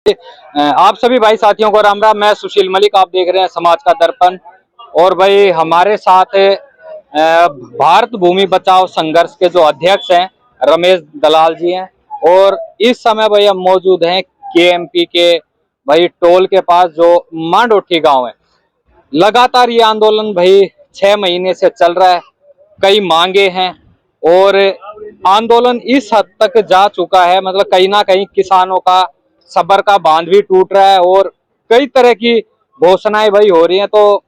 आप सभी भाई साथियों को राम राम। मैं सुशील मलिक, आप देख रहे हैं समाज का दर्पण। और भाई हमारे साथ भारत भूमि बचाओ संघर्ष के जो अध्यक्ष हैं रमेश दलाल जी हैं। और इस समय भाई हम मौजूद हैं केएमपी के भाई टोल के पास, जो मांडोठी गांव है। लगातार ये आंदोलन भाई 6 महीने से चल रहा है। कई मांगे हैं और आंदोलन इस हद तक जा चुका है, मतलब कहीं ना कहीं किसानों का सब्र का बांध भी टूट रहा है और कई तरह की घोषणाएं भाई हो रही हैं। तो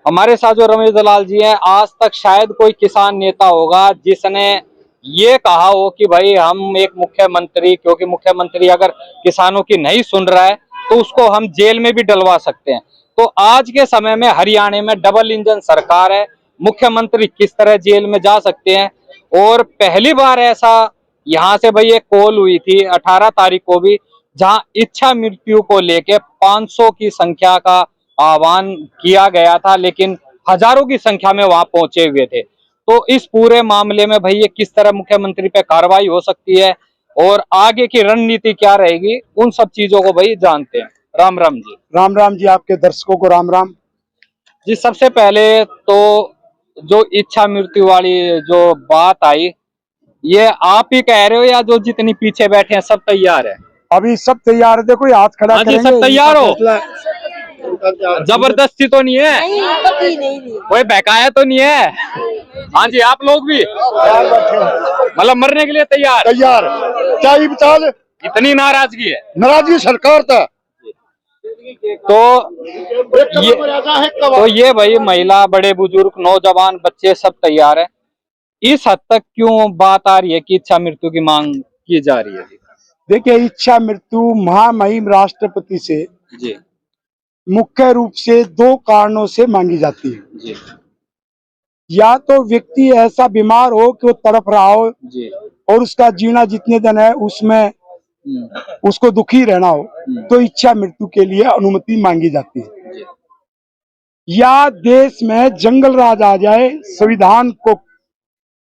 हमारे साथ जो रमेश दलाल जी हैं, आज तक शायद कोई किसान नेता होगा जिसने ये कहा हो कि भाई हम एक मुख्यमंत्री, क्योंकि मुख्यमंत्री अगर किसानों की नहीं सुन रहा है तो उसको हम जेल में भी डलवा सकते हैं। तो आज के समय में हरियाणा में डबल इंजन सरकार है, मुख्यमंत्री किस तरह जेल में जा सकते हैं। और पहली बार ऐसा यहाँ से भाई एक कॉल हुई थी 18 तारीख को भी, जहां इच्छा मृत्यु को लेके 500 की संख्या का आह्वान किया गया था, लेकिन हजारों की संख्या में वहां पहुंचे हुए थे। तो इस पूरे मामले में भाई ये किस तरह मुख्यमंत्री पे कार्रवाई हो सकती है और आगे की रणनीति क्या रहेगी, उन सब चीजों को भाई जानते हैं। राम राम जी। राम राम जी, आपके दर्शकों को राम राम जी। सबसे पहले तो जो इच्छा मृत्यु वाली जो बात आई, ये आप ही कह रहे हो या जो जितनी पीछे बैठे हैं सब तैयार है? अभी सब तैयार है। देखो, ये हाथ खड़ा हाँ जी, करेंगे। सब तैयार हो? जबरदस्ती तो नहीं है? नहीं। कोई बहकाया तो नहीं है? हाँ जी, आप लोग भी मतलब मरने के लिए तैयार? क्या बता, इतनी नाराजगी है? नाराजगी सरकार था। तो ये भाई महिला, बड़े बुजुर्ग, नौजवान, बच्चे सब तैयार है। इस हद तक क्यों बात आ रही है कि इच्छा मृत्यु की मांग की जा रही है? देखिए, इच्छा मृत्यु महामहिम राष्ट्रपति से जी मुख्य रूप से दो कारणों से मांगी जाती है जी या तो व्यक्ति ऐसा बीमार हो कि वो तड़प रहा हो जी और उसका जीना जितने दिन है उसमें उसको दुखी रहना हो, तो इच्छा मृत्यु के लिए अनुमति मांगी जाती है। या देश में जंगल राज आ जाए, संविधान को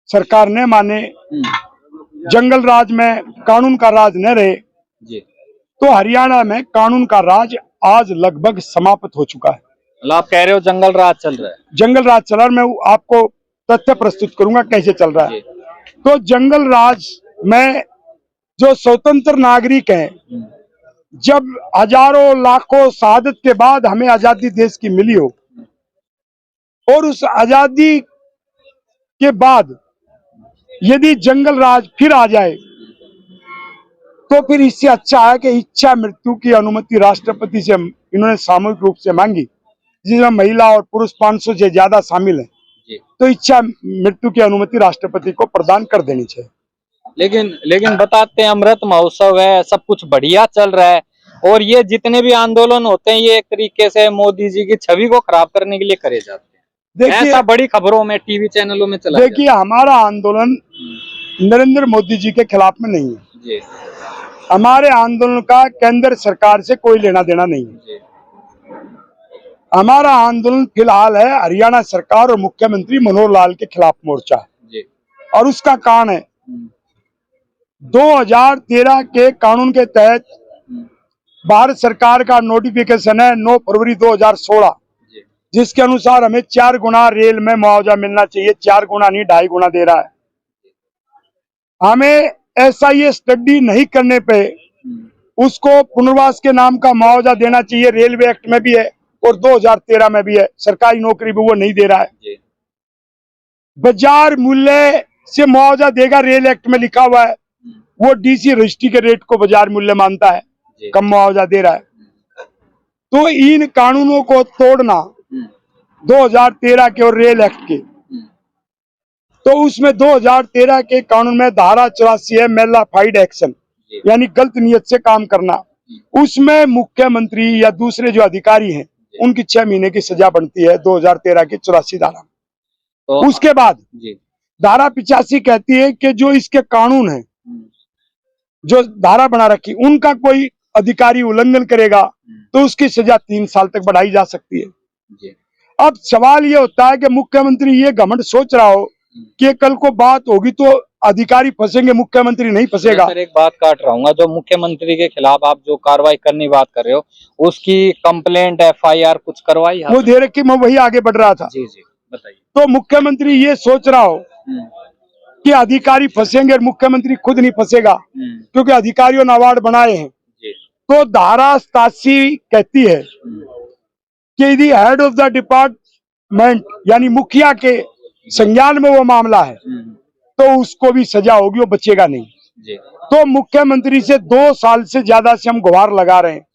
सरकार न माने, जंगल राज में कानून का राज न रहे, तो हरियाणा में कानून का राज आज लगभग समाप्त हो चुका है। मतलब आप कह रहे हो जंगल राज चल रहा है? जंगल राज चल रहा है। मैं आपको तथ्य प्रस्तुत करूंगा कैसे चल रहा है। तो जंगल राज में जो स्वतंत्र नागरिक हैं, जब हजारों लाखों शहादत के बाद हमें आजादी देश की मिली हो और उस आजादी के बाद यदि जंगल राज फिर आ जाए, तो फिर इससे अच्छा है कि इच्छा मृत्यु की अनुमति राष्ट्रपति से इन्होंने सामूहिक रूप से मांगी, जिसमें महिला और पुरुष 500 से ज्यादा शामिल हैं। तो इच्छा मृत्यु की अनुमति राष्ट्रपति को प्रदान कर देनी चाहिए। लेकिन बताते हैं अमृत महोत्सव है, सब कुछ बढ़िया चल रहा है और ये जितने भी आंदोलन होते हैं ये एक तरीके से मोदी जी की छवि को खराब करने के लिए करे जाते हैं। देखिए, ऐसा बड़ी खबरों में, टीवी चैनलों में चला। देखिए, हमारा आंदोलन नरेंद्र मोदी जी के खिलाफ में नहीं है जी। हमारे आंदोलन का केंद्र सरकार से कोई लेना देना नहीं है जी। हमारा आंदोलन फिलहाल है हरियाणा सरकार और मुख्यमंत्री मनोहर लाल के खिलाफ मोर्चा है जी। और उसका कारण है 2013 के कानून के तहत भारत सरकार का नोटिफिकेशन है 9 फरवरी 2016, जिसके अनुसार हमें 4 गुना रेल में मुआवजा मिलना चाहिए। 4 गुना नहीं, 2.5 गुना दे रहा है। हमें ऐसा ये स्टडी नहीं करने पे उसको पुनर्वास के नाम का मुआवजा देना चाहिए। रेलवे एक्ट में भी है और 2013 में भी है। सरकारी नौकरी भी वो नहीं दे रहा है। बाजार मूल्य से मुआवजा देगा, रेल एक्ट में लिखा हुआ है। वो डीसी रजिस्ट्री के रेट को बाजार मूल्य मानता है, कम मुआवजा दे रहा है। तो इन कानूनों को तोड़ना 2013 के और रेल एक्ट के, तो उसमें 2013 के कानून में धारा 84 है, मैलाफाइड एक्शन, यानी गलत नियत से काम करना। उसमें मुख्यमंत्री या दूसरे जो अधिकारी हैं उनकी 6 महीने की सजा बनती है 2013 की 84 धारा। तो उसके बाद धारा 85 कहती है कि जो इसके कानून है, जो धारा बना रखी, उनका कोई अधिकारी उल्लंघन करेगा तो उसकी सजा 3 साल तक बढ़ाई जा सकती है। अब सवाल ये होता है कि मुख्यमंत्री ये घमंड सोच रहा हो कि कल को बात होगी तो अधिकारी फंसेंगे, मुख्यमंत्री नहीं फंसेगा। सर एक बात काट रहा हूँ, जो मुख्यमंत्री के खिलाफ आप जो कार्रवाई करने की बात कर रहे हो, उसकी कंप्लेंट FIR कुछ करवाई वो दे रखी, मैं वही आगे बढ़ रहा था। जी जी बताइए। तो मुख्यमंत्री ये सोच रहा हो कि अधिकारी फंसेंगे और मुख्यमंत्री खुद नहीं फंसेगा, क्योंकि अधिकारियों ने अवार्ड बनाए हैं। तो धारा 87 कहती है कि यदि हेड ऑफ द डिपार्टमेंट यानी मुखिया के संज्ञान में वो मामला है तो उसको भी सजा होगी, वो बचेगा नहीं। तो मुख्यमंत्री से 2 साल से ज्यादा से हम गुहार लगा रहे हैं।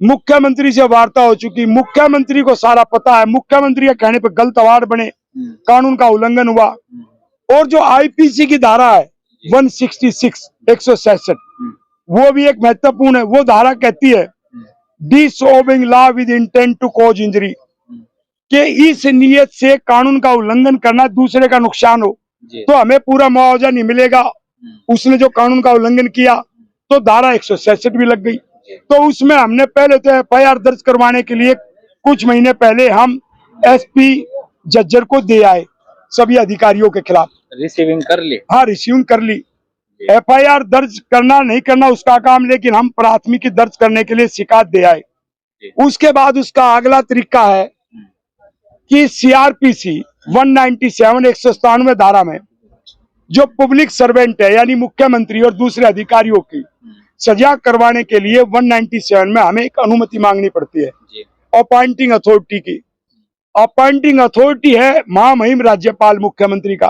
मुख्यमंत्री से वार्ता हो चुकी, मुख्यमंत्री को सारा पता है, मुख्यमंत्री के कहने पर गलत अवार्ड बने, कानून का उल्लंघन हुआ। और जो IPC की धारा है 166 वो भी एक महत्वपूर्ण है। वो धारा कहती है disobeying law with intent to cause injury, कि इस नियत से कानून का उल्लंघन करना, दूसरे का नुकसान हो तो हमें पूरा मुआवजा नहीं मिलेगा। उसने जो कानून का उल्लंघन किया तो धारा 166 भी लग गई। तो उसमें हमने पहले तो FIR दर्ज करवाने के लिए कुछ महीने पहले हम SP जज्जर को दे आए सभी अधिकारियों के खिलाफ। रिसीविंग कर ली? हाँ, रिसीविंग कर ली। FIR दर्ज करना नहीं करना उसका काम, लेकिन हम प्राथमिकी दर्ज करने के लिए शिकायत दे आए। उसके बाद उसका अगला तरीका है कि CRPC 197 धारा में जो पब्लिक सर्वेंट है यानी मुख्यमंत्री और दूसरे अधिकारियों की सजा करवाने के लिए 197 में हमें एक अनुमति मांगनी पड़ती है अपॉइंटिंग अथॉरिटी की। अपॉइंटिंग अथॉरिटी है महामहिम राज्यपाल मुख्यमंत्री का।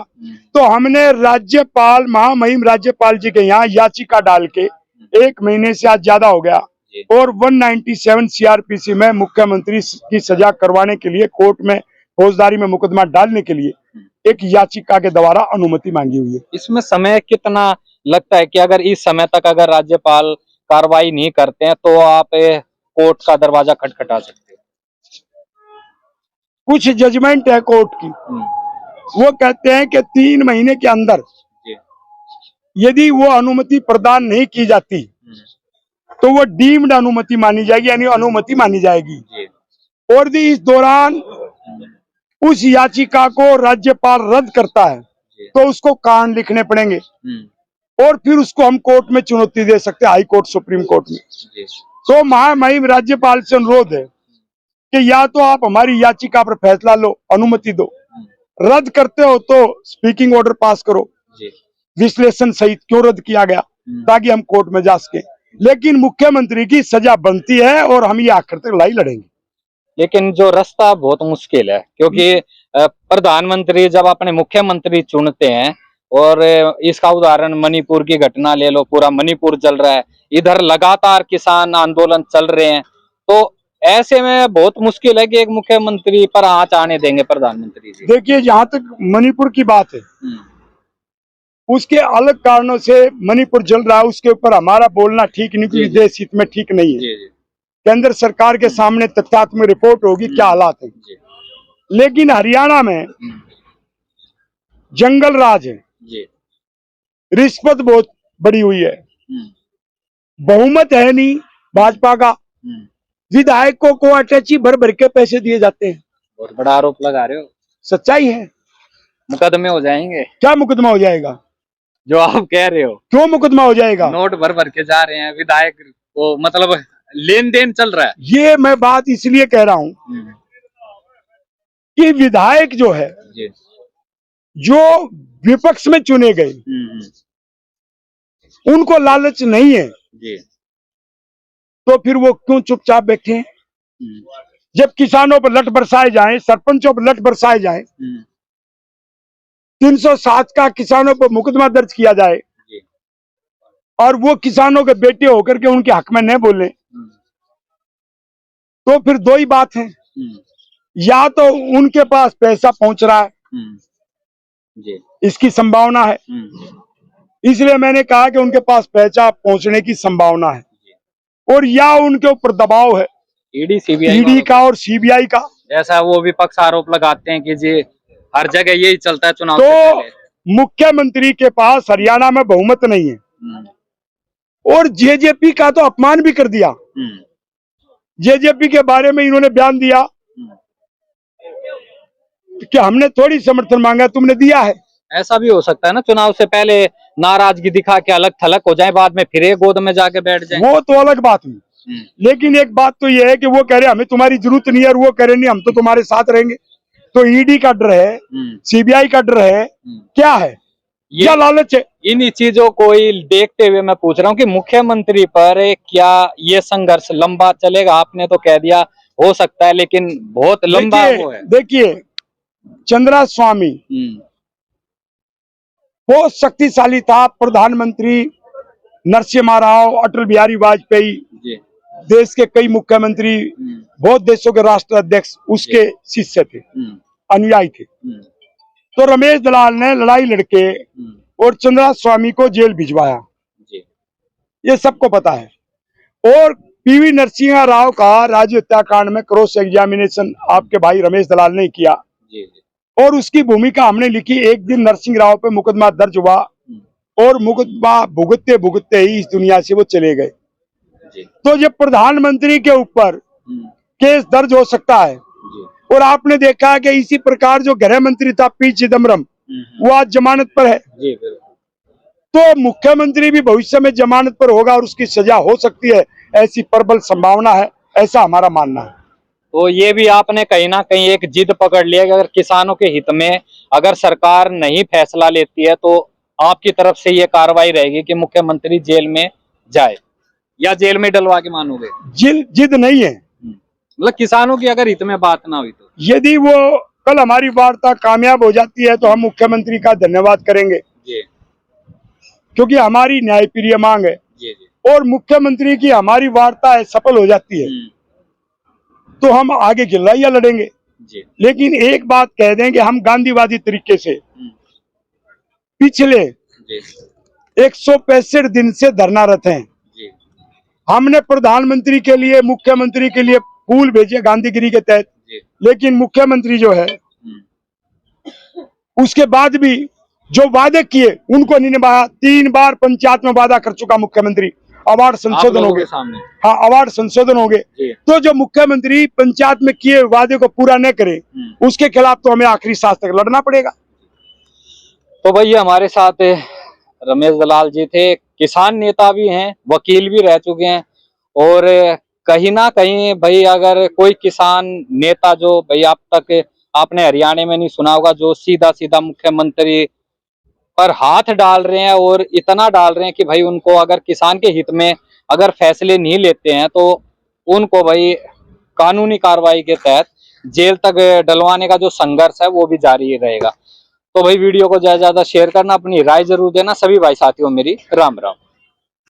तो हमने राज्यपाल, महामहिम राज्यपाल जी के यहाँ याचिका डाल के 1 महीने से आज ज्यादा हो गया और 197 CRPC में मुख्यमंत्री की सजा करवाने के लिए कोर्ट में फौजदारी में मुकदमा डालने के लिए एक याचिका के द्वारा अनुमति मांगी हुई है। इसमें समय कितना लगता है कि अगर इस समय तक अगर राज्यपाल कार्रवाई नहीं करते हैं तो आप कोर्ट का दरवाजा खटखटा सकते हैं? कुछ जजमेंट है कोर्ट की, वो कहते हैं कि 3 महीने के अंदर यदि वो अनुमति प्रदान नहीं की जाती तो वो डीम्ड अनुमति मानी जाएगी, यानी अनुमति मानी जाएगी। और यदि इस दौरान उस याचिका को राज्यपाल रद्द करता है तो उसको कारण लिखने पड़ेंगे और फिर उसको हम कोर्ट में चुनौती दे सकते हैं, हाई कोर्ट, सुप्रीम कोर्ट में। तो महामहिम राज्यपाल से अनुरोध है कि या तो आप हमारी याचिका पर फैसला लो, अनुमति दो, रद्द करते हो तो स्पीकिंग ऑर्डर पास करो विश्लेषण सहित क्यों रद्द किया गया, ताकि हम कोर्ट में जा सके। लेकिन मुख्यमंत्री की सजा बनती है और हम ये आखिर तक लड़ाई लड़ेंगे। लेकिन जो रास्ता बहुत मुश्किल है, क्योंकि प्रधानमंत्री जब अपने मुख्यमंत्री चुनते हैं, और इसका उदाहरण मणिपुर की घटना ले लो, पूरा मणिपुर जल रहा है, इधर लगातार किसान आंदोलन चल रहे हैं, तो ऐसे में बहुत मुश्किल है कि एक मुख्यमंत्री पर आंच आने देंगे प्रधानमंत्री जी। देखिए, जहां तक मणिपुर की बात है, उसके अलग कारणों से मणिपुर जल रहा है, उसके ऊपर हमारा बोलना ठीक नहीं, क्योंकि देश हित में ठीक नहीं है। केंद्र सरकार के सामने तथ्यात्मक रिपोर्ट होगी क्या हालात है। लेकिन हरियाणा में जंगल राज है, रिश्वत बहुत बड़ी हुई है, बहुमत है नहीं भाजपा का, विधायकों को अटैची भर भर के पैसे दिए जाते हैं। बहुत बड़ा आरोप लगा रहे हो। सच्चाई है। मुकदमे हो जाएंगे? क्या मुकदमा हो जाएगा जो आप कह रहे हो? क्यों मुकदमा हो जाएगा? नोट भर भर के जा रहे हैं विधायक को, मतलब लेन देन चल रहा है। ये मैं बात इसलिए कह रहा हूं कि विधायक जो है, जो विपक्ष में चुने गए, उनको लालच नहीं है तो फिर वो क्यों चुपचाप बैठे हैं? जब किसानों पर लठ बरसाए जाएं, सरपंचों पर लठ बरसाए जाएं, 307 का किसानों पर मुकदमा दर्ज किया जाए और वो किसानों के बेटे होकर के उनके हक में नहीं बोले, तो फिर दो ही बात है, या तो उनके पास पैसा पहुंच रहा है, इसकी संभावना है, इसलिए मैंने कहा कि उनके पास पैसा पहुंचने की संभावना है, और या उनके ऊपर दबाव है ईडी का और CBI का। ऐसा वो विपक्ष आरोप लगाते हैं कि जी हर जगह यही चलता है चुनाव तो मुख्यमंत्री के पास हरियाणा में बहुमत नहीं है, और JJP का तो अपमान भी कर दिया। JJP के बारे में इन्होंने बयान दिया कि हमने थोड़ी समर्थन मांगा, तुमने दिया है। ऐसा भी हो सकता है ना, चुनाव से पहले नाराजगी दिखा के अलग थलग हो जाए, बाद में फिर एक गोद में जाके बैठ जाए। वो तो अलग बात हुई, लेकिन एक बात तो ये है कि वो कह रहे हमें तुम्हारी जरूरत नहीं है, और वो कह रहे नहीं हम तो तुम्हारे साथ रहेंगे। तो ईडी का डर है, सीबीआई का डर है, क्या है, क्या लालच है? इन्हीं चीजों को ही देखते हुए मैं पूछ रहा हूँ कि मुख्यमंत्री पर क्या ये संघर्ष लंबा चलेगा? आपने तो कह दिया हो सकता है, लेकिन बहुत लंबा वो है। देखिए चंद्रा स्वामी बहुत शक्तिशाली था, प्रधानमंत्री नरसिम्हा राव, अटल बिहारी वाजपेयी, देश के कई मुख्यमंत्री, बहुत देशों के राष्ट्र अध्यक्ष उसके शिष्य थे, अनुयायी थे। तो रमेश दलाल ने लड़ाई लड़के और चंद्रा स्वामी को जेल भिजवाया, ये सबको पता है। और पीवी नरसिम्हा राव का राज्य हत्याकांड में क्रॉस एग्जामिनेशन आपके भाई रमेश दलाल ने किया, और उसकी भूमिका हमने लिखी। एक दिन नरसिंह राव पे मुकदमा दर्ज हुआ और मुकदमा भुगतते भुगतते ही इस दुनिया से वो चले गए। तो जब प्रधानमंत्री के ऊपर केस दर्ज हो सकता है, और आपने देखा कि इसी प्रकार जो गृह मंत्री था पी चिदम्बरम, वो आज जमानत पर है, तो मुख्यमंत्री भी भविष्य में जमानत पर होगा और उसकी सजा हो सकती है, ऐसी प्रबल संभावना है, ऐसा हमारा मानना है। तो ये भी आपने कहीं ना कहीं एक जिद पकड़ लिया कि अगर किसानों के हित में अगर सरकार नहीं फैसला लेती है तो आपकी तरफ से ये कार्रवाई रहेगी कि मुख्यमंत्री जेल में जाए, या जेल में डलवा के मानोगे? जिद नहीं है, मतलब किसानों की अगर हित में बात ना हुई तो, यदि वो कल हमारी वार्ता कामयाब हो जाती है तो हम मुख्यमंत्री का धन्यवाद करेंगे, क्योंकि हमारी न्यायप्रिय मांग है। और मुख्यमंत्री की हमारी वार्ता सफल हो जाती है तो हम आगे की लड़ाइयां लड़ेंगे। लेकिन एक बात कह दें कि हम गांधीवादी तरीके से पिछले 165 दिन से धरनारत हैं। हमने प्रधानमंत्री के लिए, मुख्यमंत्री के लिए फूल भेजे गांधीगिरी के तहत, लेकिन मुख्यमंत्री जो है उसके बाद भी जो वादे किए उनको नहीं निभाया। 3 बार पंचायत में वादा कर चुका मुख्यमंत्री, अवार्ड संशोधन हो गए, हाँ अवार्ड संशोधन हो गए। तो जो मुख्यमंत्री पंचायत में किए वादे को पूरा न करे उसके खिलाफ तो हमें आखिरी सांस तक लड़ना पड़ेगा। तो भैया हमारे साथ रमेश दलाल जी थे, किसान नेता भी हैं, वकील भी रह चुके हैं, और कहीं ना कहीं भाई अगर कोई किसान नेता जो भाई आप तक आपने हरियाणा में नहीं सुना होगा, जो सीधा सीधा मुख्यमंत्री पर हाथ डाल रहे हैं, और इतना डाल रहे हैं कि भाई उनको अगर किसान के हित में अगर फैसले नहीं लेते हैं तो उनको भाई कानूनी कार्रवाई के तहत जेल तक डलवाने का जो संघर्ष है वो भी जारी रहेगा। तो भाई वीडियो को ज्यादा शेयर करना, अपनी राय जरूर देना। सभी भाई साथियों मेरी राम राम।